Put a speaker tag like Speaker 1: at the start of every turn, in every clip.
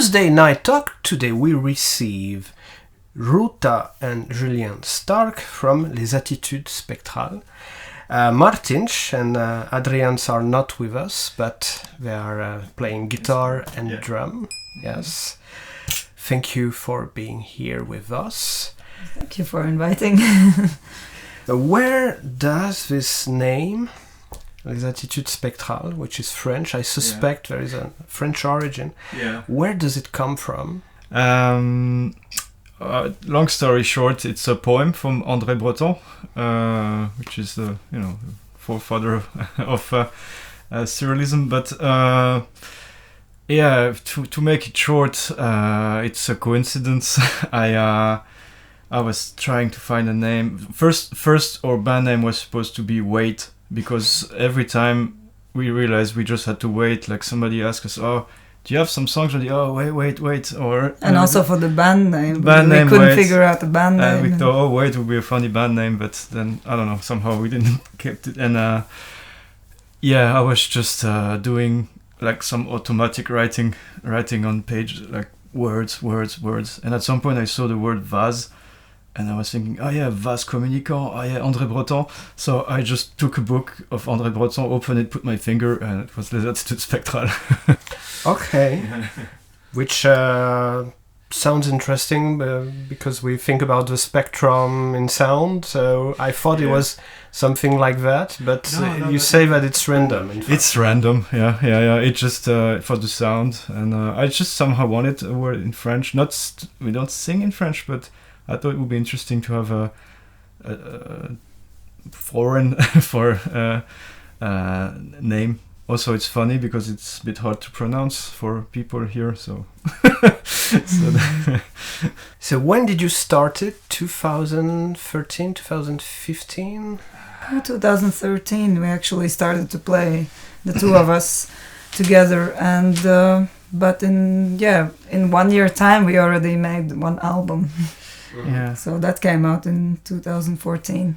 Speaker 1: Tuesday Night Talk, today we receive Ruta and Julien Stark from Les Attitudes Spectrales. Martins and Adrians are not with us, but they are playing guitar and drum. Yes. Thank you for being here with us.
Speaker 2: Thank you for inviting.
Speaker 1: Where does this name, Les Attitudes Spectrales, which is French, I suspect there is a French origin, where does it come from?
Speaker 3: Long story short, it's a poem from André Breton, which is the forefather of surrealism. But to make it short, it's a coincidence. I was trying to find a name. First, our band name was supposed to be Wait, because every time we realized we just had to wait. Like somebody asked us, "Oh, do you have some songs ready?" "Oh, wait," or
Speaker 2: also for the band name. We couldn't figure out the band name.
Speaker 3: And we thought, "Oh, Wait would be a funny band name," but then I don't know. Somehow we didn't keep it. And I was just doing like some automatic writing on page, like words. And at some point I saw the word vase. And I was thinking, vase communicant, André Breton. So I just took a book of André Breton, opened it, put my finger, and it was Les Attitudes Spectrales.
Speaker 1: Okay. Which sounds interesting because we think about the spectrum in sound. So I thought it was something like that, but you say that it's random. In fact.
Speaker 3: It's random, yeah. It's just for the sound. And I just somehow wanted a word in French. We don't sing in French, but I thought it would be interesting to have a foreign for name. Also, it's funny because it's a bit hard to pronounce for people here. So,
Speaker 1: so when did you start it? 2013, 2015?
Speaker 2: 2013. We actually started to play, the two of us together, and but in 1 year time we already made one album.
Speaker 3: Yeah.
Speaker 2: So that came out in 2014,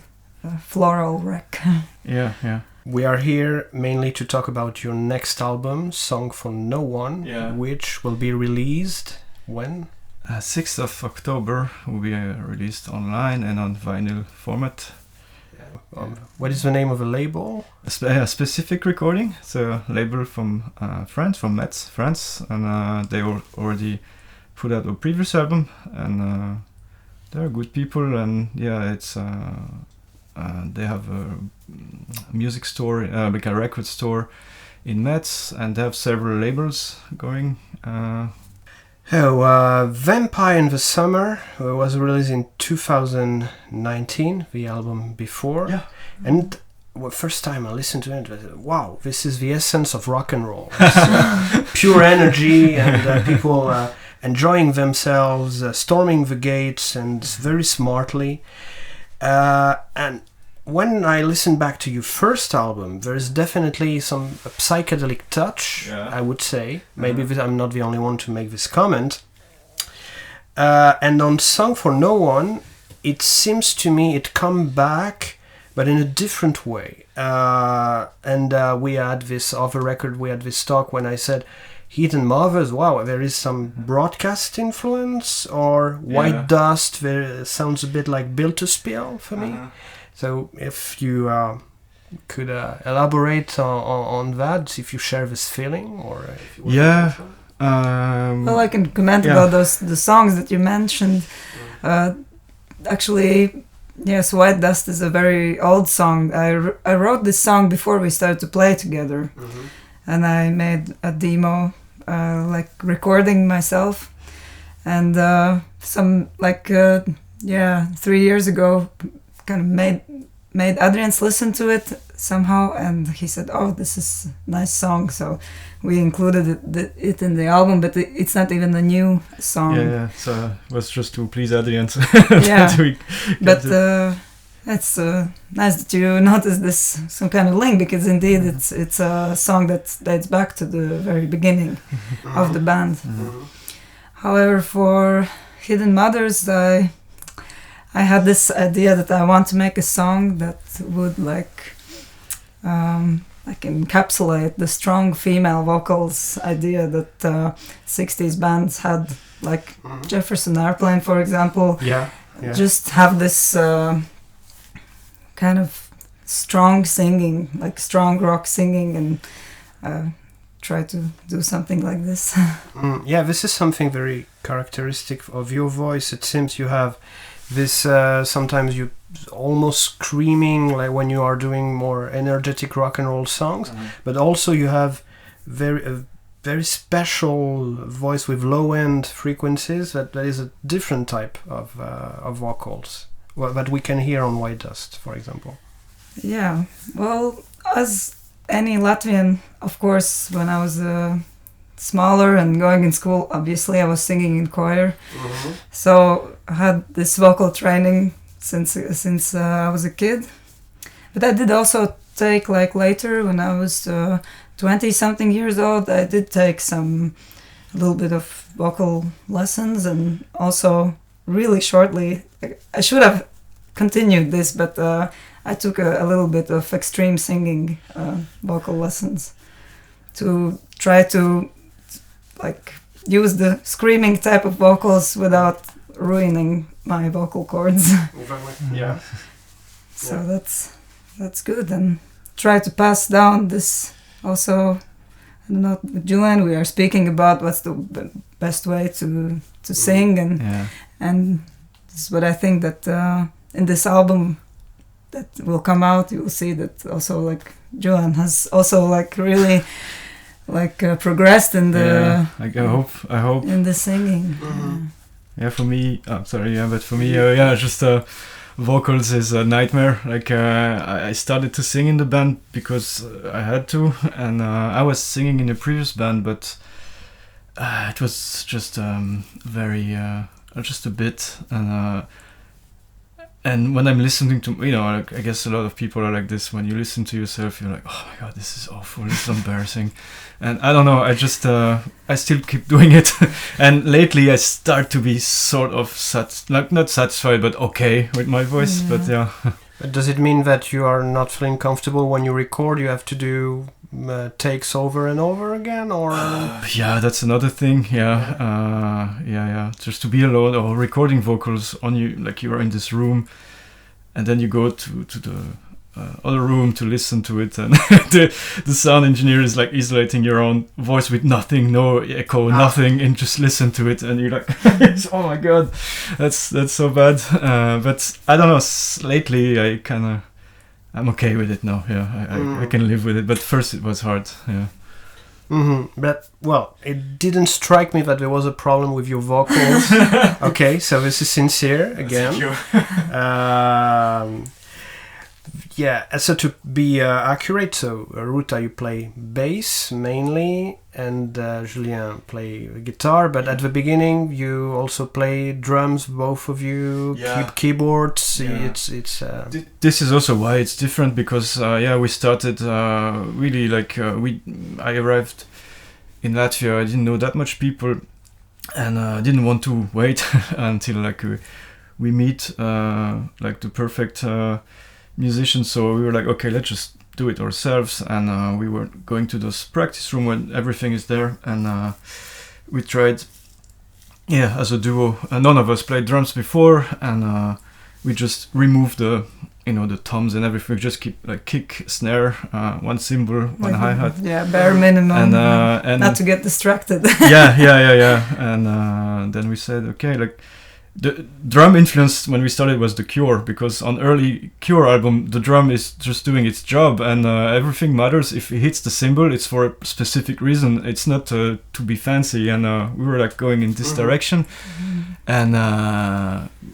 Speaker 2: Floral Wreck.
Speaker 3: Yeah.
Speaker 1: We are here mainly to talk about your next album, Song for No One, which will be released when?
Speaker 3: 6th of October will be released online and on vinyl format.
Speaker 1: What is the name of the label?
Speaker 3: A specific recording. It's a label from France, from Metz, France, and they already put out a previous album, and they're good people, and it's they have a music store, like a record store in Metz, and they have several labels going.
Speaker 1: Vampire in the Summer was released in 2019, the album before. Yeah. And first time I listened to it, I said, wow, this is the essence of rock and roll. Pure energy and people enjoying themselves, storming the gates, and very smartly. And when I listen back to your first album, there's definitely some psychedelic touch, I would say. Maybe I'm not the only one to make this comment. And on Song for No One, it seems to me it come back, but in a different way. And we had this other record, we had this talk when I said, Hidden Mothers, wow, there is some broadcast influence, or White Dust, there sounds a bit like Built to Spill for me. So if you could elaborate on that, if you share this feeling, or if you
Speaker 2: well, I can comment about the songs that you mentioned. Actually, yes, White Dust is a very old song. I wrote this song before we started to play together, and I made a demo, like recording myself, and 3 years ago, kind of made Adrian's listen to it somehow, and he said, "Oh, this is a nice song," so we included it in the album, but it's not even a new song.
Speaker 3: So it was just to please Adrian.
Speaker 2: But it's nice that you noticed this, some kind of link, because indeed it's a song that dates back to the very beginning of the band. However, for Hidden Mothers, I had this idea that I want to make a song that would like encapsulate the strong female vocals idea that 60s bands had, like Jefferson Airplane, for example. Just have this kind of strong singing, like strong rock singing, and try to do something like this.
Speaker 1: This is something very characteristic of your voice. It seems you have this, sometimes you almost screaming, like when you are doing more energetic rock and roll songs, but also you have a very special voice with low end frequencies that is a different type of vocals that we can hear on White Dust, for example.
Speaker 2: Yeah, well, as any Latvian, of course, when I was smaller and going in school, obviously I was singing in choir. So I had this vocal training since I was a kid. But I did also take, like, later when I was 20 something years old, I did take a little bit of vocal lessons, and also really shortly, I should have continued this, but I took a little bit of extreme singing vocal lessons to try to, like, use the screaming type of vocals without ruining my vocal cords.
Speaker 1: Yeah.
Speaker 2: So that's good, and try to pass down this also. I don't know, with Julian, we are speaking about what's the best way to sing, and this is what I think that in this album that will come out, you will see that also, like, Julian has also, like, really, like, progressed in the
Speaker 3: I hope
Speaker 2: in the singing.
Speaker 3: For me, but for me, just vocals is a nightmare. Like, I started to sing in the band because I had to, and I was singing in a previous band, but it was just very just a bit, and when I'm listening to, like, I guess a lot of people are like this. When you listen to yourself, you're like, oh my god, this is awful, this is embarrassing. And I don't know, I just, I still keep doing it. And lately I start to be sort of, not satisfied, but okay with my voice, but yeah.
Speaker 1: But does it mean that you are not feeling comfortable when you record? You have to do takes over and over again, or?
Speaker 3: Yeah, that's another thing. Yeah. Just to be alone or recording vocals on you, like you are in this room, and then you go to the other room to listen to it, and the sound engineer is like isolating your own voice with nothing, no echo, nothing, and just listen to it, and you're like, oh my god, that's so bad. But I don't know. Lately, I'm okay with it now. Yeah, I can live with it. But first, it was hard. Yeah.
Speaker 1: But, well, it didn't strike me that there was a problem with your vocals. Okay, so this is sincere again. So to be accurate, so Ruta, you play bass mainly, and Julien play guitar, but at the beginning you also play drums, both of you, keyboards. It's
Speaker 3: this is also why it's different, because we started really, like, I arrived in Latvia, I didn't know that much people, and I didn't want to wait until, like, we meet like the perfect musicians. So we were like, okay, let's just do it ourselves, and we were going to this practice room when everything is there, and we tried as a duo. None of us played drums before, and we just removed the toms and everything, just keep, like, kick, snare, one cymbal, one hi-hat,
Speaker 2: bare minimum,
Speaker 3: and
Speaker 2: not to get distracted.
Speaker 3: And then we said, okay, like, the drum influence when we started was The Cure, because on early Cure album the drum is just doing its job, and everything matters. If it hits the cymbal, it's for a specific reason. It's not to be fancy, and we were, like, going in this direction. And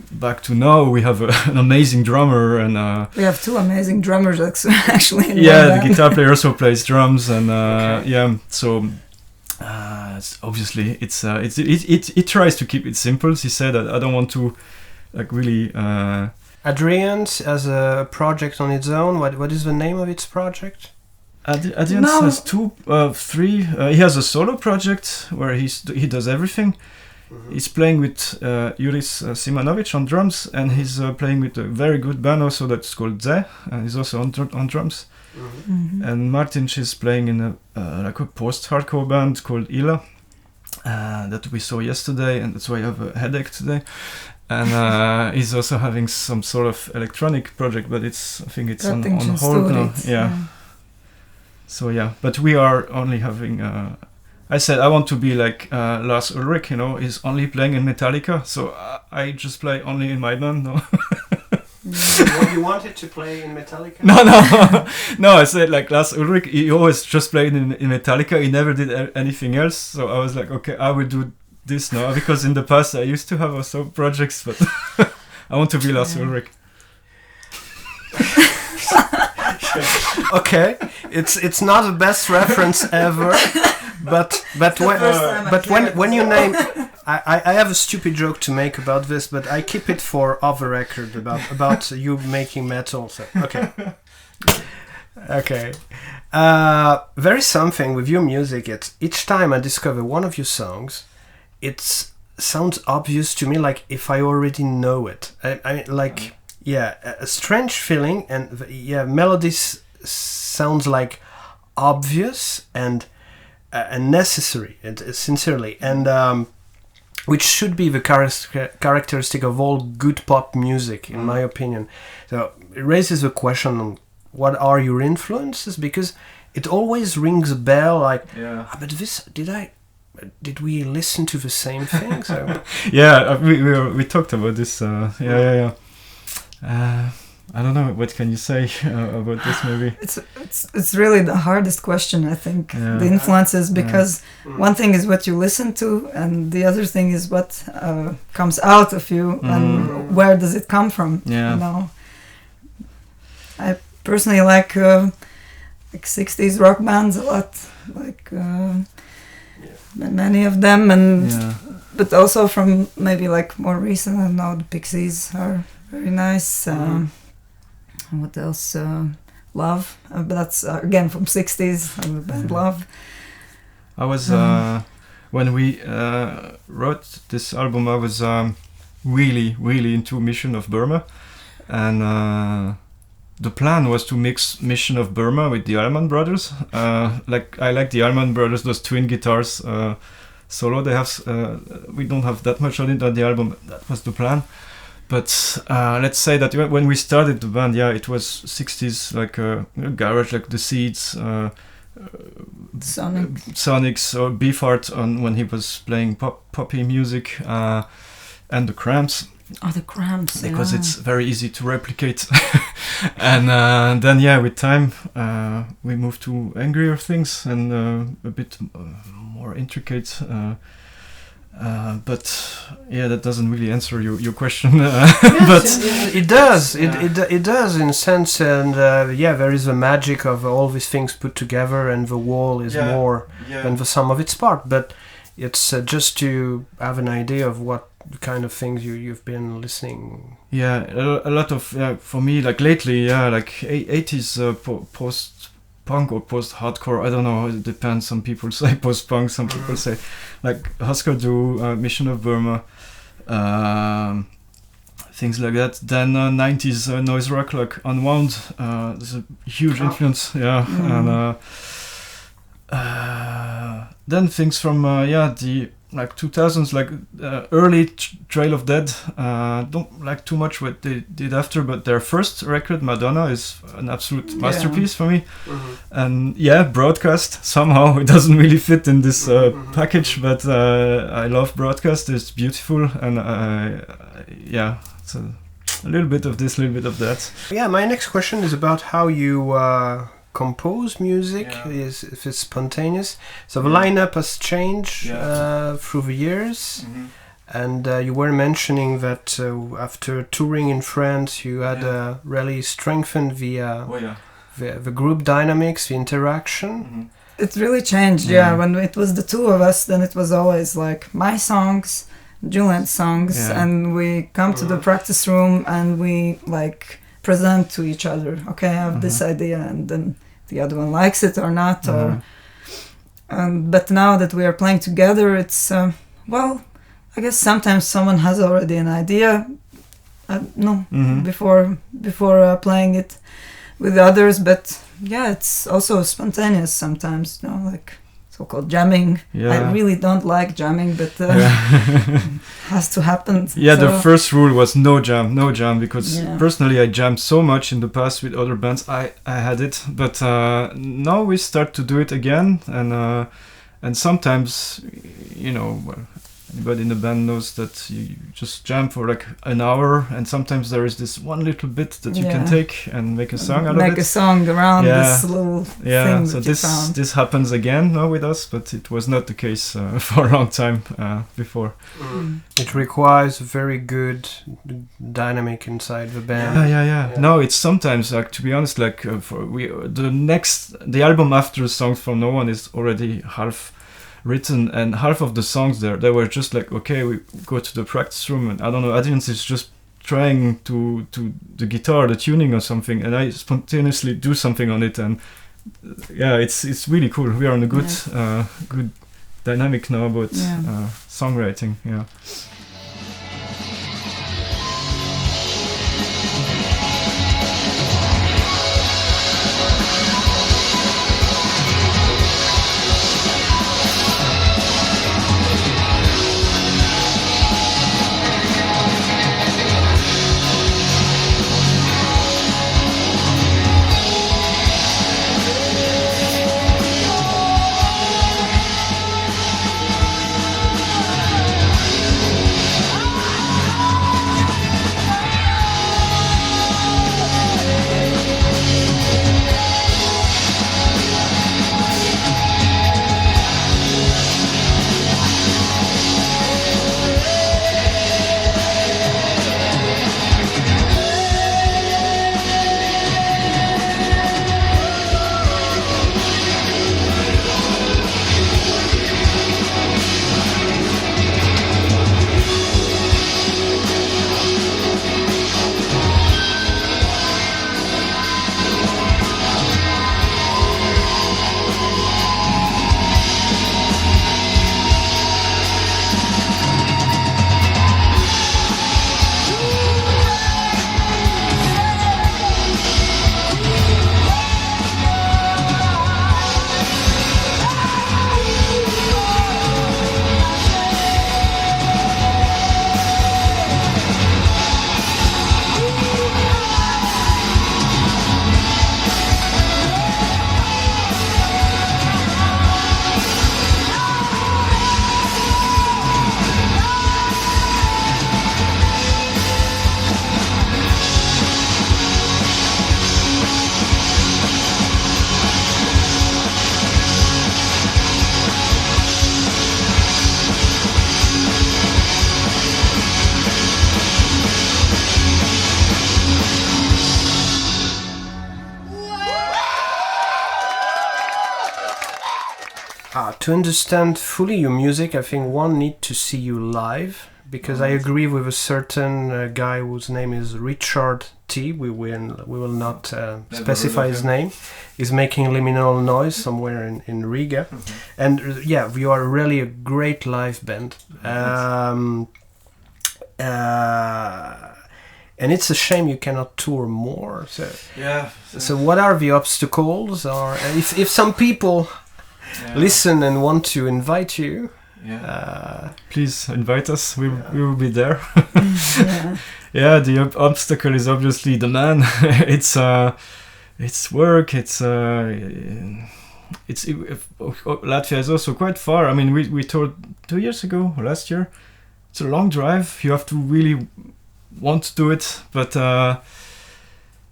Speaker 3: back to now, we have an amazing drummer, and
Speaker 2: we have two amazing drummers actually.
Speaker 3: The guitar player also plays drums, and so. Obviously, it tries to keep it simple. He said that I don't want to, like, really.
Speaker 1: Adrian's has a project on its own. What is the name of its project?
Speaker 3: Adrian's has three. He has a solo project where he does everything, he's playing with Juris Simonovic on drums, and he's playing with a very good band also that's called Ze, and he's also on drums. And Martin, she's playing in a post-hardcore band called Ila that we saw yesterday, and that's why I have a headache today. And he's also having some sort of electronic project, but I think it's on hold now. Yeah. So yeah, but we are only having. I said I want to be like Lars Ulrich, he's only playing in Metallica, so I just play only in my band. No.
Speaker 1: You wanted to play in Metallica?
Speaker 3: No. I said like Lars Ulrich, he always just played in Metallica. He never did anything else. So I was like, okay, I will do this now, because in the past I used to have also projects, but I want to be Lars Ulrich.
Speaker 1: Okay, it's not the best reference ever, but when you name, I have a stupid joke to make about this, but I keep it for off the record about you making metal. So okay. There is something with your music. It's each time I discover one of your songs, it sounds obvious to me, like if I already know it. I like. Yeah, a strange feeling, and melodies sounds like obvious and necessary, and sincerely, and which should be the characteristic of all good pop music, in my opinion. So it raises the question on what are your influences, because it always rings a bell, like, but this did we listen to the same thing? So
Speaker 3: yeah, we talked about this. Yeah. I don't know. What can you say about this movie?
Speaker 2: It's really the hardest question, I think. The influences, because one thing is what you listen to, and the other thing is what comes out of you, and where does it come from?
Speaker 3: Yeah.
Speaker 2: I personally like 60s rock bands a lot, like many of them, and but also from maybe like more recent. I don't know, the Pixies are very nice. What else? Love. But that's again from 60s. The band Love.
Speaker 3: I was when we wrote this album, I was really into Mission of Burma, and the plan was to mix Mission of Burma with the Allman Brothers. Like I like the Allman Brothers, those twin guitars solo they have. We don't have that much on it on the album. That was the plan. But let's say that when we started the band, it was 60s, like garage, like the Seeds, Sonics, or Beefheart when he was playing poppy music, and the Cramps.
Speaker 2: Oh, the Cramps!
Speaker 3: Because it's very easy to replicate. And then with time we moved to angrier things and a bit more intricate. But that doesn't really answer your question. But
Speaker 1: it does. It does in a sense, and there is a magic of all these things put together, and the whole is more than the sum of its part. But it's just to have an idea of what kind of things you've been listening.
Speaker 3: Yeah, a lot of for me, like lately, like 80s post punk or post-hardcore, I don't know, it depends. Some people say post-punk, some people say like Husker Du, Mission of Burma, things like that. Then 90s noise rock, like Unwound, there's a huge influence, and then things from the like 2000s, like early Trail of Dead. Don't like too much what they did after, but their first record, Madonna, is an absolute masterpiece for me. And Broadcast, somehow it doesn't really fit in this package, but I love Broadcast. It's beautiful, and it's a little bit of this, a little bit of that.
Speaker 1: My next question is about how you compose music. If it's spontaneous, so the lineup has changed through the years, and you were mentioning that after touring in France you had really strengthened the group dynamics, the interaction.
Speaker 2: It really changed. When it was the two of us, then it was always like my songs, Julian's songs, and we come to the practice room and we like present to each other, okay, I have this idea, and then the other one likes it or not, or but now that we are playing together, it's I I guess sometimes someone has already an idea, before playing it with others, but yeah, it's also spontaneous sometimes, like so-called jamming. I really don't like jamming, but has to happen.
Speaker 3: Yeah, the first rule was no jam, because personally I jammed so much in the past with other bands. I had it, but now we start to do it again, and sometimes, anybody in the band knows that you just jam for like an hour, and sometimes there is this one little bit that you can take and make a song out of it.
Speaker 2: Make a song around this little thing
Speaker 3: so
Speaker 2: that you found.
Speaker 3: This happens again now with us, but it was not the case for a long time before.
Speaker 1: It requires very good dynamic inside the band.
Speaker 3: Yeah. No, it's sometimes, like, to be honest, like the album after Songs from No One is already half written, and half of the songs they were just like, okay, we go to the practice room, and I don't know, Adrian's is just trying to the guitar, the tuning or something, and I spontaneously do something on it, and it's really cool. We are on a good good dynamic now about songwriting.
Speaker 1: To understand fully your music, I think one need to see you live, because I agree with a certain guy whose name is Richard T. We will not specify his name. He's making liminal noise somewhere in Riga, and you are really a great live band. And it's a shame you cannot tour more. So what are the obstacles? Or if some people listen and want to invite you,
Speaker 3: please invite us. We will be there. The obstacle is obviously the man. It's work. Latvia is also quite far. I mean, we toured 2 years ago or last year. It's a long drive. You have to really want to do it, but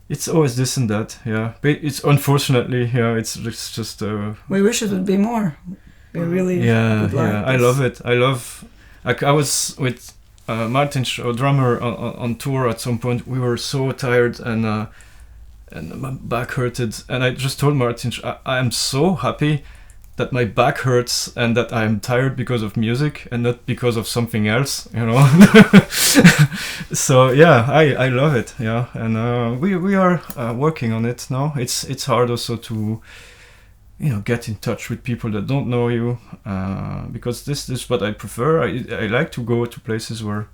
Speaker 3: it's always this and that. But it's unfortunately, it's just.
Speaker 2: We wish it would be more. We really would like this.
Speaker 3: I love it. Like, I was with Martin, our drummer, on tour at some point. We were so tired and my back hurted, and I just told Martin, I am so happy that my back hurts and that I'm tired because of music and not because of something else, So I love it, and we are working on it now. It's hard also to get in touch with people that don't know you, because this is what I prefer. I like to go to places where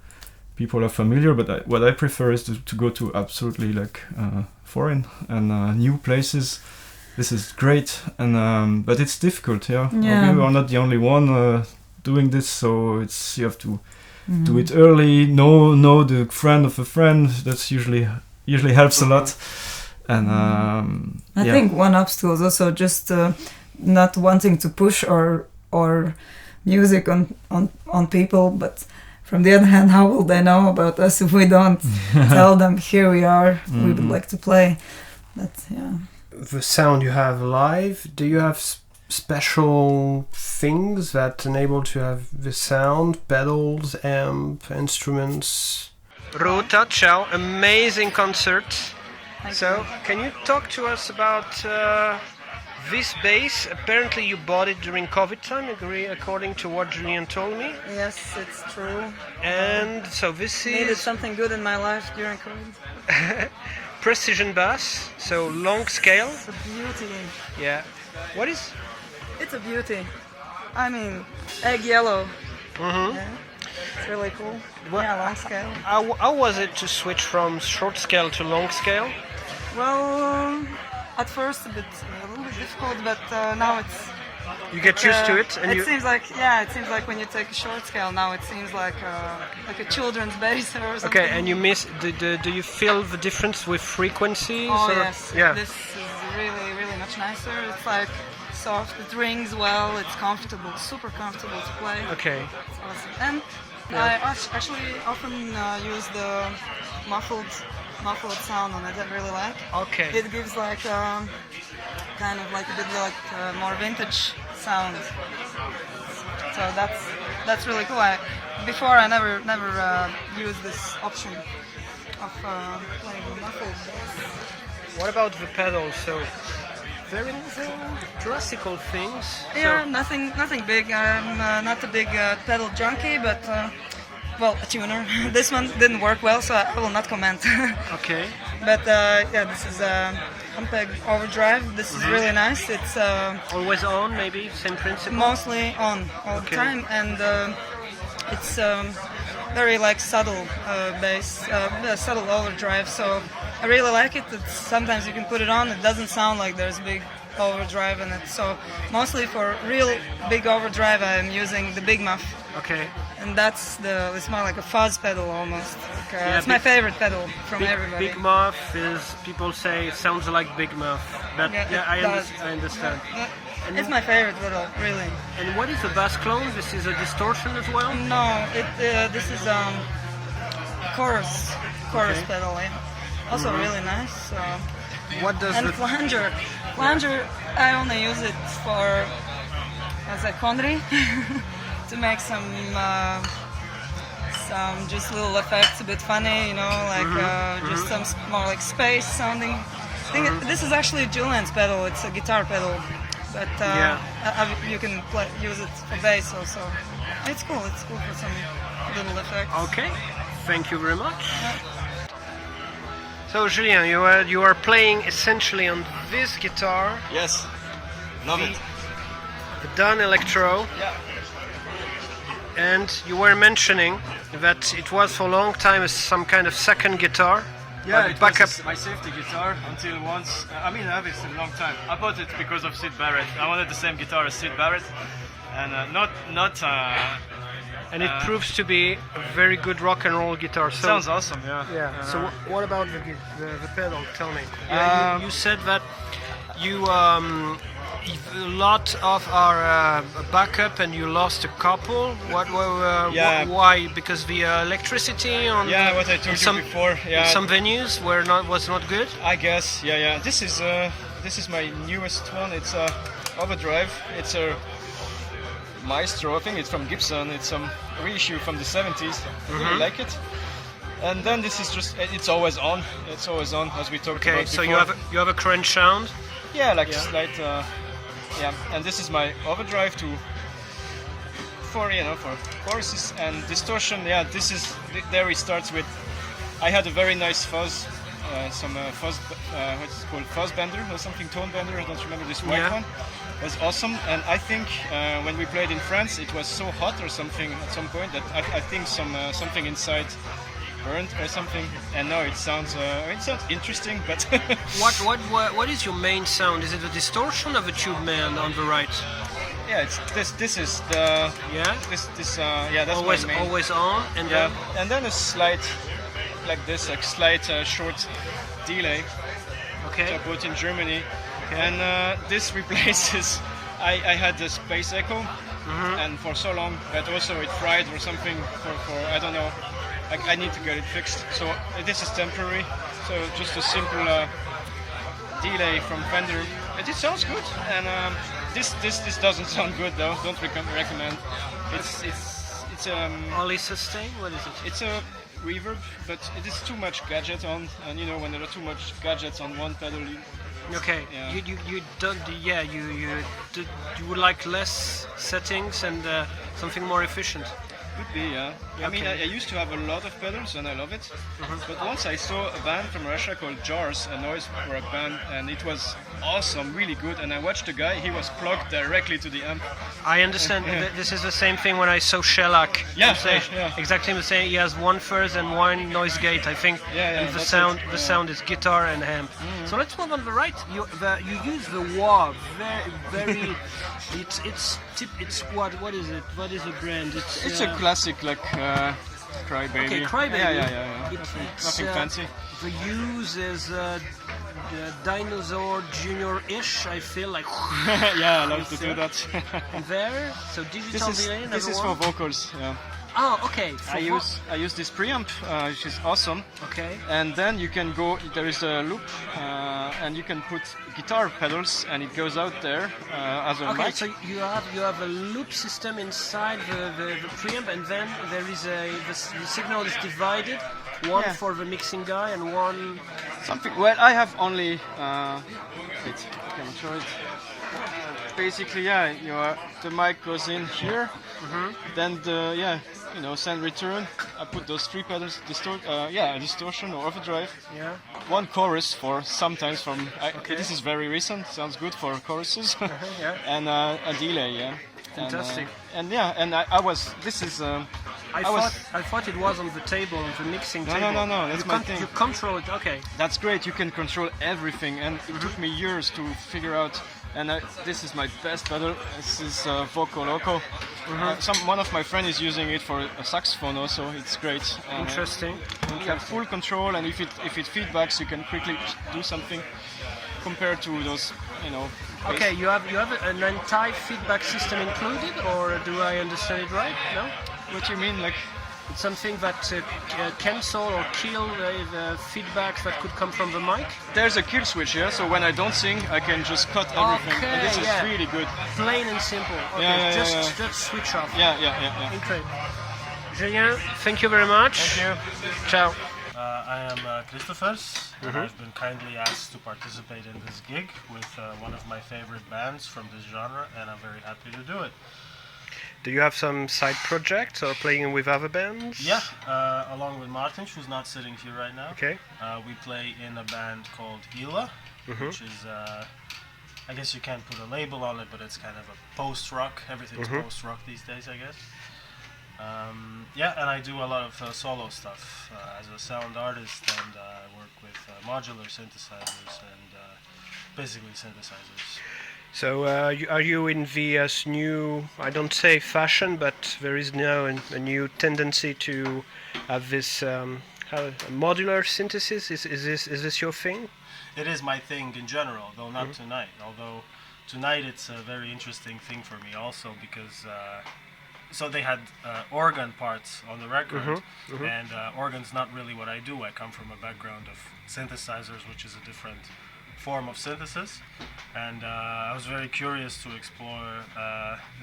Speaker 3: people are familiar, but what I prefer is to go to absolutely foreign and new places. This is great, and but it's difficult. We are not the only one doing this, so you have to do it early. Know the friend of a friend. That's usually helps a lot. And
Speaker 2: I think one obstacle is also just not wanting to push or music on people, but from the other hand, how will they know about us if we don't tell them, here we are, we would like to play. But
Speaker 1: the sound you have live, do you have special things that enable to have the sound, pedals, amp, instruments? Ruta, ciao, amazing concert. So, can you talk to us about this bass? Apparently you bought it during COVID time, according to what Julian told me.
Speaker 2: Yes, it's true.
Speaker 1: And so this is...
Speaker 2: Needed something good in my life during COVID.
Speaker 1: Precision bass, so long scale.
Speaker 2: It's a beauty.
Speaker 1: Yeah. What is...
Speaker 2: It's a beauty. I mean, egg yellow.
Speaker 1: Mm-hmm.
Speaker 2: Yeah. It's really cool. Long scale.
Speaker 1: How was it to switch from short scale to long scale?
Speaker 2: Well, at first a little bit difficult, but now it's...
Speaker 1: You get used to it, and
Speaker 2: it seems like when you take a short scale now, it seems like a children's bass or something.
Speaker 1: Okay, and you miss... Do you feel the difference with frequencies?
Speaker 2: Oh yes, this is really much nicer. It's like soft, it rings well, it's comfortable, super comfortable to play.
Speaker 1: Okay.
Speaker 2: It's awesome. And I actually often use the muffled sound on it. I really like.
Speaker 1: Okay.
Speaker 2: It gives like kind of like a bit like more vintage sound. So that's really cool. Before I never used this option of playing muffled bass.
Speaker 1: What about the pedals? So very little classical things.
Speaker 2: Yeah, nothing big. I'm not a big pedal junkie, but a tuner. This one didn't work well, so I will not comment.
Speaker 1: Okay.
Speaker 2: But this is Ampeg overdrive. This is really nice. It's
Speaker 1: always on, maybe same principle.
Speaker 2: Mostly on all the time, and it's very like subtle bass, subtle overdrive. So I really like it. Sometimes you can put it on. It doesn't sound like there's big overdrive in it. So mostly for real big overdrive, I'm using the Big Muff.
Speaker 1: Okay.
Speaker 2: And it's more like a fuzz pedal almost. It's my favorite pedal from everybody.
Speaker 1: Big Muff is, people say, it sounds like Big Muff. But I understand.
Speaker 2: It's my favorite pedal, really.
Speaker 1: And what is a bass clone? This is a distortion as well?
Speaker 2: No, this is chorus pedal. Yeah. Also really nice.
Speaker 1: What does
Speaker 2: and flanger? Flanger, I only use it for as a condri to make some just little effects, a bit funny, just some more like space sounding. I think this is actually Julian's pedal. It's a guitar pedal, but you can use it for bass also. It's cool. It's cool for some little effects.
Speaker 1: Okay, thank you very much. So Julien, you are playing essentially on this guitar.
Speaker 3: Yes, love it.
Speaker 1: The Dunn Electro.
Speaker 3: Yeah.
Speaker 1: And you were mentioning that it was for a long time some kind of second guitar.
Speaker 3: Yeah, it was my safety guitar until once. I have it a long time. I bought it because of Sid Barrett. I wanted the same guitar as Sid Barrett, and
Speaker 1: and it proves to be a very good rock and roll guitar. So,
Speaker 3: sounds awesome, yeah.
Speaker 1: Yeah. So what about the pedal? Tell me. You said that you a lot of our backup and you lost a couple. Why? Because the electricity on
Speaker 3: what I told you before. Yeah.
Speaker 1: Some venues was not good.
Speaker 3: I guess. Yeah. This is my newest one. It's a overdrive. It's a Maestro. I think it's from Gibson. It's some reissue from the 70s. I really like it. And then this is just it's always on. It's always on, as we talked about before.
Speaker 1: So you have a crunch sound.
Speaker 3: Yeah, slight. And this is my overdrive for choruses and distortion. Yeah, there it starts with. I had a very nice fuzz fuzz, what's it called, fuzz bender or something, tone bender. I don't remember this white one. It was awesome, and I think when we played in France, it was so hot or something at some point that I think something inside burned or something. And now it sounds interesting, but
Speaker 4: what is your main sound? Is it the distortion of a tube man on the right?
Speaker 3: Yeah, it's this is the that's
Speaker 4: always
Speaker 3: my main.
Speaker 4: Always on, and
Speaker 3: then a slight like this, like slight short delay.
Speaker 4: Okay.
Speaker 3: So I bought in Germany. And this replaces. I had the space echo, and for so long, but also it fried or something. For I don't know. I need to get it fixed. So this is temporary. So just a simple delay from Fender. It sounds good, and this doesn't sound good though. Don't recommend. It's
Speaker 4: Ollie sustain. What is it?
Speaker 3: It's a reverb, but it is too much gadget on, and you know when there are too much gadgets on one pedal.
Speaker 4: Okay,
Speaker 3: yeah.
Speaker 4: you don't, yeah, you would like less settings and something more efficient.
Speaker 3: Could be, yeah.
Speaker 4: Okay.
Speaker 3: I mean, I used to have a lot of pedals and I love it. But once I saw a band from Russia called Jars, a noise rock band, and it was awesome, really good. And I watched the guy; he was plugged directly to the amp.
Speaker 4: I understand. This is the same thing when I saw Shellac.
Speaker 3: Yeah,
Speaker 4: Exactly the same. He has one fuzz and one noise gate, I think.
Speaker 3: Yeah,
Speaker 4: and the sound is guitar and amp. So let's move on the right. You use the wah very. It's what is it? What is the brand?
Speaker 3: It's a classic like Crybaby.
Speaker 4: Okay, Crybaby.
Speaker 3: Yeah. Nothing fancy.
Speaker 4: The use is dinosaur junior-ish. I feel like.
Speaker 3: Yeah, I love to do that.
Speaker 4: There, so digital delay.
Speaker 3: This is for vocals. Yeah.
Speaker 4: Oh, okay.
Speaker 3: I use this preamp, which is awesome.
Speaker 4: Okay.
Speaker 3: And then you can go. There is a loop, and you can put guitar pedals, and it goes out there as a mic.
Speaker 4: Okay, so you have a loop system inside the preamp, and then there is the signal is divided, one for the mixing guy and one.
Speaker 3: Something. Well, I have only. Wait, can I show it? Basically, the mic goes in here. Then send return. I put those three pedals, a distortion or overdrive.
Speaker 4: Yeah.
Speaker 3: One chorus for sometimes from. This is very recent. Sounds good for choruses. And a delay. Yeah.
Speaker 4: Fantastic.
Speaker 3: I was. This is.
Speaker 4: I thought it was on the table, on the mixing table.
Speaker 3: No. That's my thing.
Speaker 4: You control it. Okay.
Speaker 3: That's great. You can control everything, and it took me years to figure out. And this is my best pedal. This is Voco Loco. One of my friends is using it for a saxophone also. It's great.
Speaker 4: Interesting.
Speaker 3: You have full control, and if it feedbacks, you can quickly do something. Compared to those,
Speaker 4: Okay, you have an anti-feedback system included, or do I understand it right? No.
Speaker 3: What do you mean, like?
Speaker 4: It's something that cancel or kill the feedback that could come from the mic?
Speaker 3: There's a kill switch here, so when I don't sing, I can just cut everything.
Speaker 4: Okay,
Speaker 3: and this is really good.
Speaker 4: Plain and simple. Okay, just switch off.
Speaker 3: Yeah.
Speaker 4: Okay. Julien, thank you very much.
Speaker 3: Thank you.
Speaker 4: Ciao.
Speaker 5: I am Christopher, and I've been kindly asked to participate in this gig with one of my favorite bands from this genre, and I'm very happy to do it.
Speaker 1: Do you have some side projects or playing with other bands?
Speaker 5: Yeah, along with Martin, who's not sitting here right now.
Speaker 1: Okay.
Speaker 5: We play in a band called Hila, which is, I guess you can't put a label on it, but it's kind of a post-rock. Everything's post-rock these days, I guess. And I do a lot of solo stuff as a sound artist, and I work with modular synthesizers and basically synthesizers.
Speaker 1: So are you in the new, I don't say fashion, but there is now a new tendency to have this modular synthesis? Is this your thing?
Speaker 5: It is my thing in general, though not tonight. Although tonight it's a very interesting thing for me also because so they had organ parts on the record, and organ's not really what I do. I come from a background of synthesizers, which is a different form of synthesis, and I was very curious to explore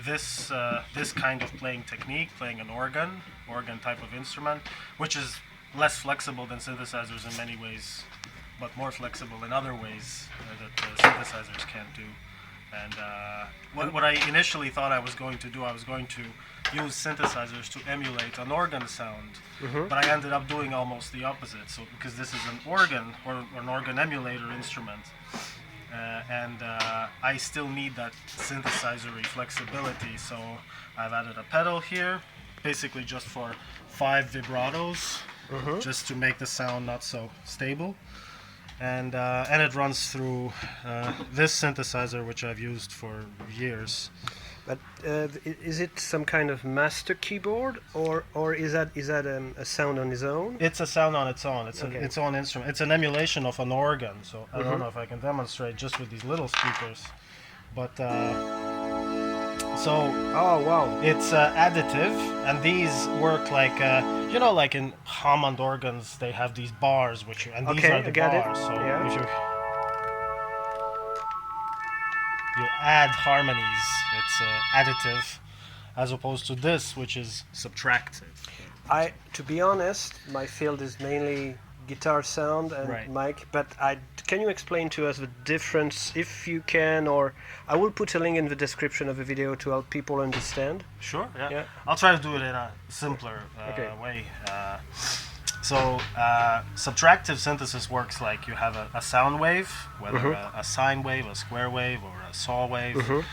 Speaker 5: this kind of playing technique, playing an organ type of instrument, which is less flexible than synthesizers in many ways, but more flexible in other ways that the synthesizers can't do. And what I initially thought I was going to do, I was going to use synthesizers to emulate an organ sound, but I ended up doing almost the opposite. So because this is an organ or an organ emulator instrument, and I still need that synthesizer flexibility. So I've added a pedal here, basically just for 5 vibratos, just to make the sound not so stable. And it runs through this synthesizer, which I've used for years.
Speaker 1: But is it some kind of master keyboard, or is that a sound on its own?
Speaker 5: It's a sound on its own. It's
Speaker 1: Okay.
Speaker 5: its own instrument. It's an emulation of an organ. So I don't know if I can demonstrate just with these little speakers, but so
Speaker 1: Oh wow!
Speaker 5: it's additive, and these work like like in Hammond organs, they have these bars, these
Speaker 1: Okay,
Speaker 5: are the
Speaker 1: I get it.
Speaker 5: bars. So
Speaker 1: Yeah.
Speaker 5: if you add harmonies, it's additive, as opposed to this, which is subtractive.
Speaker 1: To be honest, my field is mainly guitar sound and
Speaker 5: Right.
Speaker 1: mic, but can you explain to us the difference, if you can, or I will put a link in the description of the video to help people understand.
Speaker 5: Sure. Yeah.
Speaker 1: Yeah.
Speaker 5: I'll try to do it in a simpler
Speaker 1: Okay.
Speaker 5: way. So subtractive synthesis works like you have a sound wave, whether a sine wave, a square wave, or a saw wave.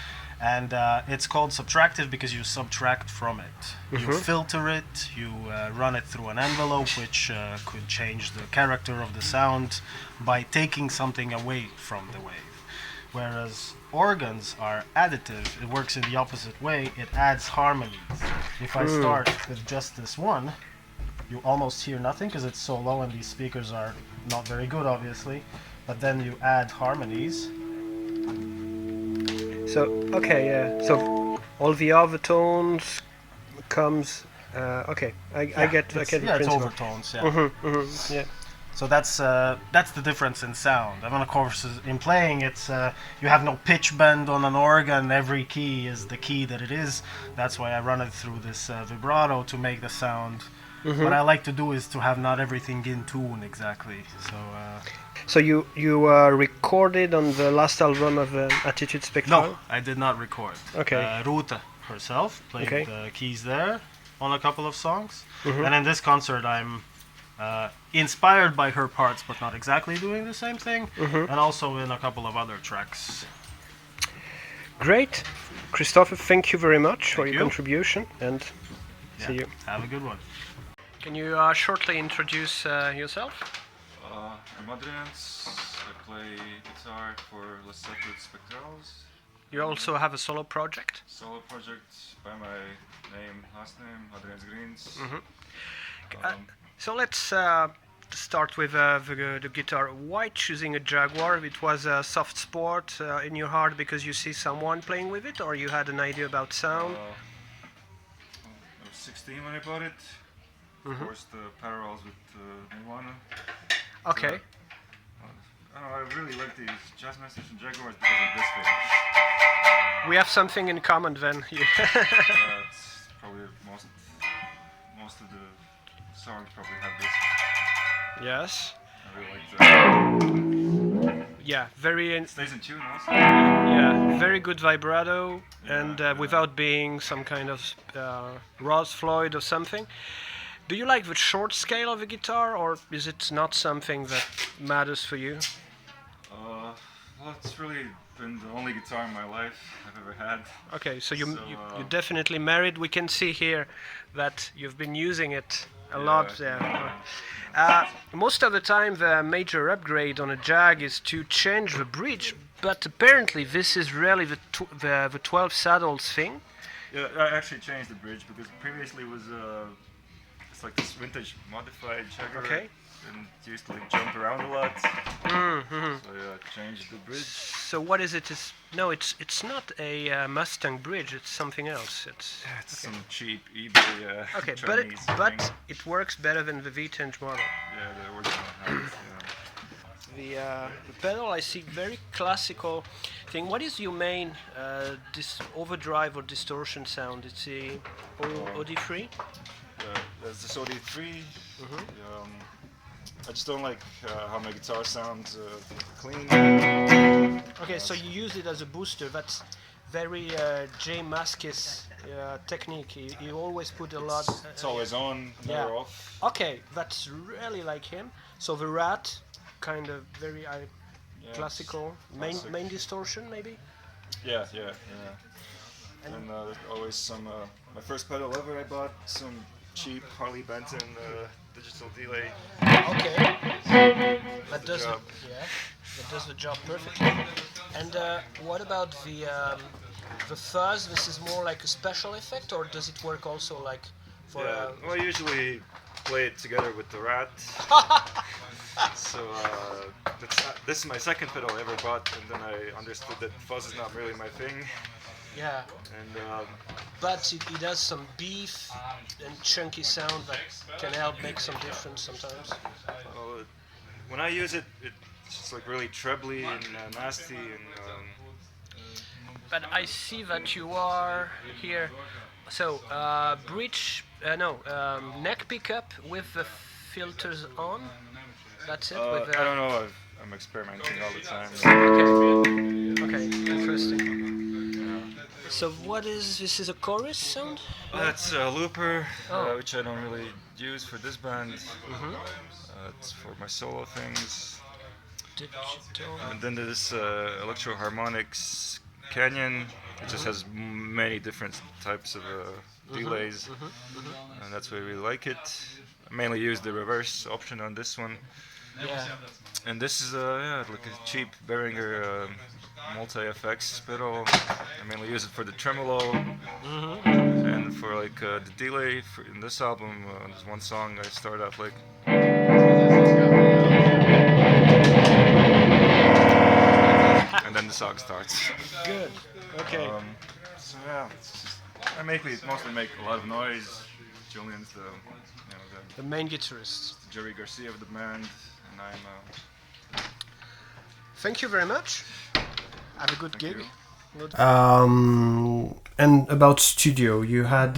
Speaker 5: And it's called subtractive because you subtract from it. You filter it, you run it through an envelope, which could change the character of the sound by taking something away from the wave. Whereas organs are additive, it works in the opposite way, it adds harmonies. If I start with just this one, you almost hear nothing because it's so low and these speakers are not very good, obviously. But then you add harmonies.
Speaker 1: So okay, yeah. So all the overtones comes. Okay, I get the
Speaker 5: It's
Speaker 1: principle.
Speaker 5: overtones, yeah.
Speaker 1: Yeah.
Speaker 5: So that's the difference in sound. And then of course, in playing, it's you have no pitch bend on an organ. Every key is the key that it is. That's why I run it through this vibrato to make the sound. What I like to do is to have not everything in tune exactly.
Speaker 1: So you recorded on the last album of Attitude Spectrales?
Speaker 5: No, I did not record.
Speaker 1: Okay.
Speaker 5: Ruta herself played
Speaker 1: Okay.
Speaker 5: the keys there on a couple of songs. And in this concert, I'm inspired by her parts, but not exactly doing the same thing. And also in a couple of other tracks.
Speaker 1: Great, Christopher. Thank you very much for your
Speaker 5: you.
Speaker 1: contribution, and see you.
Speaker 5: Have a good one.
Speaker 1: Can you shortly introduce yourself?
Speaker 6: I'm Adrian. I play guitar for Les Attitudes Spectrales.
Speaker 1: You also have a solo project.
Speaker 6: Solo project by my last name, Adrian Greens.
Speaker 1: So let's start with the guitar. Why choosing a Jaguar? It was a soft spot in your heart because you see someone playing with it, or you had an idea about sound?
Speaker 6: I was 16 when I bought it. Of course, the parallels with Nirvana.
Speaker 1: Okay.
Speaker 6: I don't know, I really like these Jazzmasters and Jaguars because of this thing.
Speaker 1: We have something in common then.
Speaker 6: It's probably most of the songs probably have this.
Speaker 1: Yes.
Speaker 6: I really like that.
Speaker 1: Yeah, very
Speaker 6: Stays in tune also.
Speaker 1: yeah, very good vibrato, and without being some kind of Ross Floyd or something. Do you like the short scale of a guitar, or is it not something that matters for you?
Speaker 6: Well, it's really been the only guitar in my life I've ever had.
Speaker 1: Okay, so you're definitely married. We can see here that you've been using it a lot. Yeah. Most of the time, the major upgrade on a Jag is to change the bridge, but apparently this is really the 12 saddles thing.
Speaker 6: Yeah, I actually changed the bridge because previously it was it's like this vintage modified Jaguar.
Speaker 1: Okay.
Speaker 6: And it used to like jump around a lot. So yeah, I changed the bridge.
Speaker 1: So what is it? No, it's not a Mustang bridge. It's something else. It's
Speaker 6: Some cheap eBay
Speaker 1: okay,
Speaker 6: Chinese
Speaker 1: but
Speaker 6: thing.
Speaker 1: it works better than the V10 model.
Speaker 6: Yeah, the original has,
Speaker 1: The pedal, I see very classical thing. What is your main overdrive or distortion sound? It's the OD3.
Speaker 6: There's this OD3. I just don't like how my guitar sounds clean.
Speaker 4: Okay, so you use it as a booster. That's very J Mascis technique. You always put a lot.
Speaker 6: It's always on, never off.
Speaker 4: Okay, that's really like him. So the Rat, kind of very classical. Main distortion, maybe.
Speaker 6: Yeah. And there's always some. My first pedal ever I bought, some cheap Harley Benton digital delay.
Speaker 4: Okay. That does the job perfectly. And what about the fuzz? This is more like a special effect, or does it work also like for?
Speaker 6: Well, I usually play it together with the Rat. So this is my second pedal I ever bought, and then I understood that fuzz is not really my thing.
Speaker 4: Yeah.
Speaker 6: And
Speaker 4: but it does some beef and chunky sound that can help make some difference sometimes.
Speaker 6: well, when I use it, it's just like really trebly and nasty and.
Speaker 4: But I see that you are here. So neck pickup with the filters on. That's it.
Speaker 6: I don't know. I'm experimenting all the time.
Speaker 4: Okay, interesting. So what is this? Is a chorus sound?
Speaker 6: That's a looper, which I don't really use for this band. It's for my solo things. And then there's Electro Harmonics Canyon. It just has many different types of delays, and that's why we really like it. I mainly use the reverse option on this one.
Speaker 4: Yeah.
Speaker 6: And this is like a cheap Behringer multi-FX pedal. I mainly use it for the tremolo and for like the delay. In this album, there's one song I start off like. And then the song starts.
Speaker 4: Good. Okay.
Speaker 6: So yeah, I mostly make a lot of noise. Julian's
Speaker 4: the main guitarist.
Speaker 6: Jerry Garcia of the band, and I'm.
Speaker 4: Thank you very much. Have a good gig.
Speaker 6: You.
Speaker 1: And about studio, you had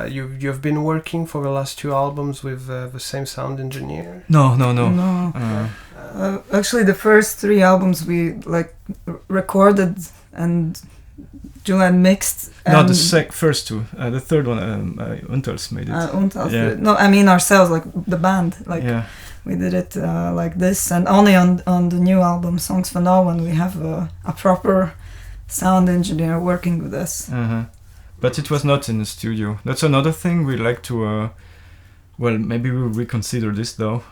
Speaker 1: you've been working for the last two albums with the same sound engineer?
Speaker 3: No.
Speaker 2: Actually, the first three albums we recorded and Julian mixed.
Speaker 3: No, the first two. The third one, Untals made it.
Speaker 2: Untals did it. No, I mean ourselves, like the band. We did it like this, and only on the new album, Songs for No One, we have a proper sound engineer working with us.
Speaker 3: But it was not in the studio. That's another thing we like to. Well, maybe we'll reconsider this though.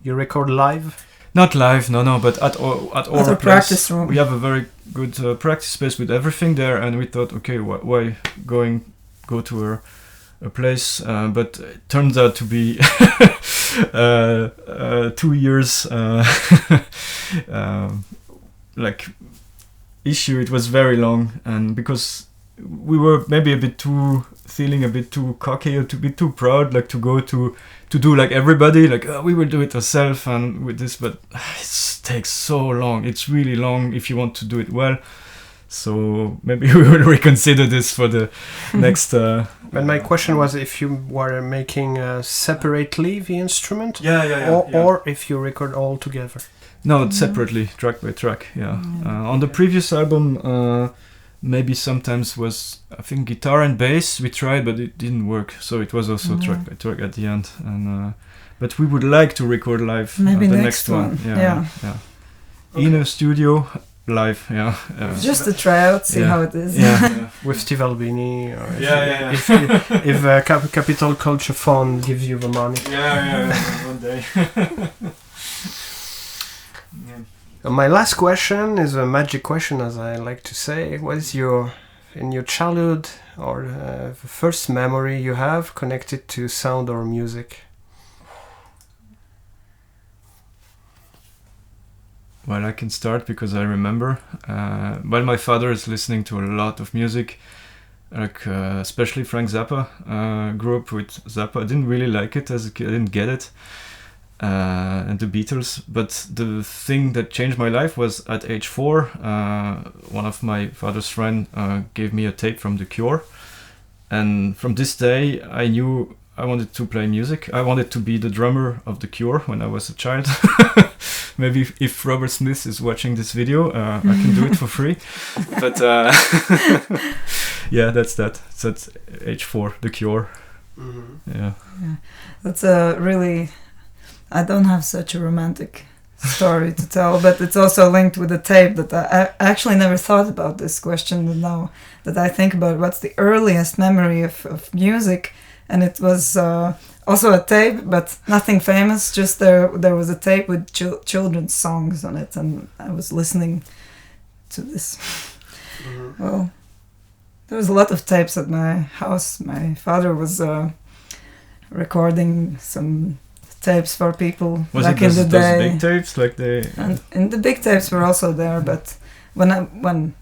Speaker 1: You record live?
Speaker 3: Not live, no. But at our
Speaker 2: practice room,
Speaker 3: we have a very good practice space with everything there, and we thought, okay, why go to a place? But it turns out to be 2 years issue. It was very long, and because we were maybe feeling a bit too cocky or a bit too proud, like to go to do like everybody, like we will do it ourselves and with this, but it takes so long. It's really long if you want to do it well. So maybe we will reconsider this for the next.
Speaker 1: But my question was if you were making separately the instrument, or if you record all together.
Speaker 3: No, separately, track by track. On the previous album. Maybe sometimes was, I think, guitar and bass we tried, but it didn't work. So it was also track by track at the end. And but we would like to record live.
Speaker 2: Maybe
Speaker 3: the
Speaker 2: next one.
Speaker 3: Yeah. Okay. In a studio, live.
Speaker 2: Just to try out, see how it is.
Speaker 1: With Steve Albini. Or if Capital Culture Fund gives you the money.
Speaker 3: One day.
Speaker 1: My last question is a magic question, as I like to say. What is in your childhood or the first memory you have connected to sound or music?
Speaker 3: Well, I can start because I remember. My father is listening to a lot of music, especially Frank Zappa. Grew up with Zappa. I didn't really like it as a kid. I didn't get it. And the Beatles, but the thing that changed my life was at age 4. One of my father's friends gave me a tape from The Cure, and from this day I knew I wanted to play music. I wanted to be the drummer of The Cure when I was a child. Maybe if Robert Smith is watching this video, I can do it for free. But yeah, that's that. So that's age 4, The Cure. Mm-hmm. Yeah.
Speaker 2: That's a really... I don't have such a romantic story to tell, but it's also linked with a tape that I actually never thought about this question, but now that I think about it, what's the earliest memory of music? And it was also a tape, but nothing famous, just there was a tape with children's songs on it, and I was listening to this. Mm-hmm. Well, there was a lot of tapes at my house. My father was recording some tapes for people back in the day.
Speaker 3: Those big tapes, like
Speaker 2: and the big tapes were also there, but when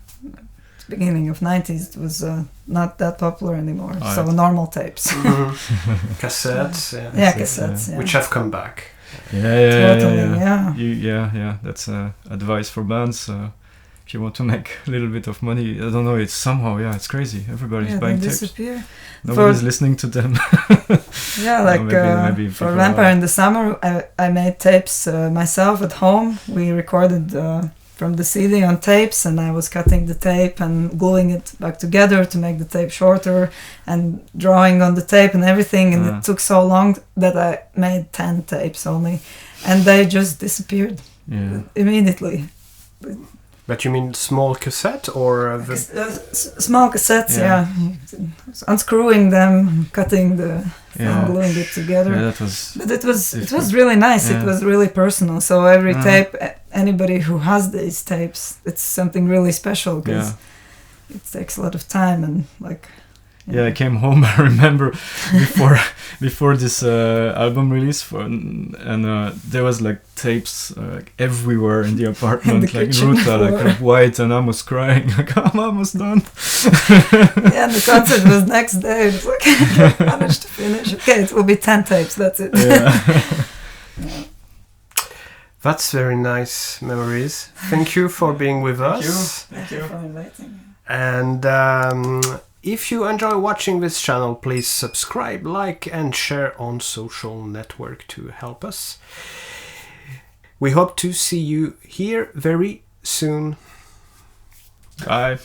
Speaker 2: beginning of 90s, it was not that popular anymore.
Speaker 3: Oh,
Speaker 2: so normal tapes,
Speaker 1: cassettes,
Speaker 2: cassettes,
Speaker 1: which have come back.
Speaker 2: Yeah.
Speaker 3: That's advice for bands. If you want to make a little bit of money, I don't know. It's somehow, it's crazy. Everybody's buying tapes.
Speaker 2: Disappear.
Speaker 3: Nobody's listening to them.
Speaker 2: Maybe for Vampire in the Summer, I made tapes myself at home. We recorded from the CD on tapes, and I was cutting the tape and gluing it back together to make the tape shorter and drawing on the tape and everything, and it took so long that I made 10 tapes only, and they just disappeared immediately.
Speaker 1: But you mean small cassette or
Speaker 2: small cassettes? Yeah. Unscrewing them, cutting the and gluing it together.
Speaker 3: Yeah, that was.
Speaker 2: But it was really nice. Yeah. It was really personal. So every tape, anybody who has these tapes, it's something really special because it takes a lot of time and like.
Speaker 3: Yeah, I came home. I remember before this album release, and there was like tapes everywhere in the apartment,
Speaker 2: in
Speaker 3: like Ruta, like white, and I was crying, like I'm almost done.
Speaker 2: And the concert was next day. It was like I managed to finish. Okay, it will be 10 tapes. That's it.
Speaker 1: Yeah. That's very nice memories. Thank you for being with us.
Speaker 2: Thank you for inviting me.
Speaker 1: And. If you enjoy watching this channel, please subscribe, like, and share on social network to help us. We hope to see you here very soon.
Speaker 3: Bye.